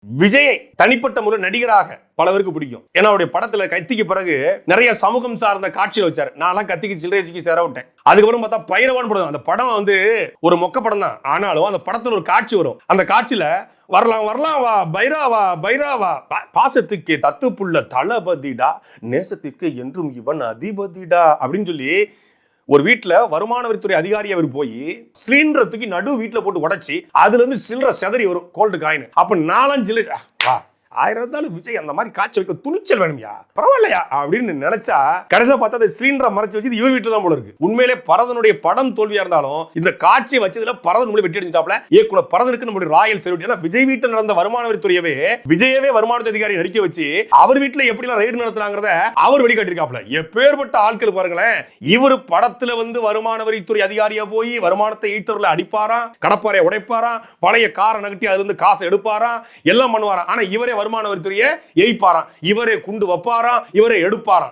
விஜயை தனிப்பட்ட முறை நடிகராக பல பேருக்கு பிடிக்கும். ஏன்னா அவருடைய படத்துல கத்திக்கு பிறகு நிறைய சமூகம் சார்ந்த காட்சிகள் வச்சாரு. நான் கத்திக்கு சில்லறை தூக்கி தர விட்டேன். அதுக்கப்புறம் பார்த்தா பைரவான் படம். அந்த படம் ஒரு மொக்க படம் தான். ஆனாலும் அந்த படத்துல ஒரு காட்சி வரும். அந்த காட்சியில வரலாம் வரலாம் வா பைராவா பைராவா, பாசத்துக்கு தத்துப்புள்ள தளபதிடா, நேசத்துக்கு என்றும் இவன் அதிபதிடா அப்படின்னு சொல்லி ஒரு வீட்டுல வருமான வரித்துறை அதிகாரி அவர் போய் சிலிண்டர் தூக்கி நடு வீட்டுல போட்டு உடைச்சி அதுல இருந்து சில்லற செதறி வரும் கோல்டு காயின். அப்ப 4-5 வா 1000 இருந்தாலும் விஜய் அந்த மாதிரி காட்சி வைக்க துணிச்சல் வேணும்யா, பரவாயில்லையா அப்படின்னு நினைச்சா கடைசியா பார்த்தா சிலிண்டரை மறைச்சு வச்சு இவர் வீட்டுல தான் போல இருக்கு. உண்மையிலே பரதனுடைய படம் தோல்வியா இருந்தாலும் இந்த காட்சியை வச்சதுல பரதன் மூலம் வெட்டி அடிச்சாப்ல ஏக்குள்ள பரதனுக்கு நம்மளுடைய ராயல் செல்யூட். ஏன்னா விஜய் வீட்டில் நடந்த வருமான வரித்துறையவே விஜயவே வருமான அதிகாரி நடிக்க வச்சு அவர் வீட்டுல எப்படி எல்லாம் ரைடு நடத்துறாங்கிறத அவர் வெளிக்காட்டிருக்காப்ல. எப்பேற்பட்ட ஆட்கள் பாருங்களேன். இவர் படத்துல வருமான வரித்துறை அதிகாரியா போய் வருமானத்தை ஈட்டர்ல அடிப்பாராம், கடப்பாறையை உடைப்பாராம், பழைய காரை நகட்டி அதுல இருந்து காசை எடுப்பாராம், எல்லாம் பண்ணுவாராம். ஆனா இவரே வருமான வரித்துறையை எய்ப்பாராம், இவரே குண்டு வைப்பாராம், இவரே எடுப்பாராம்.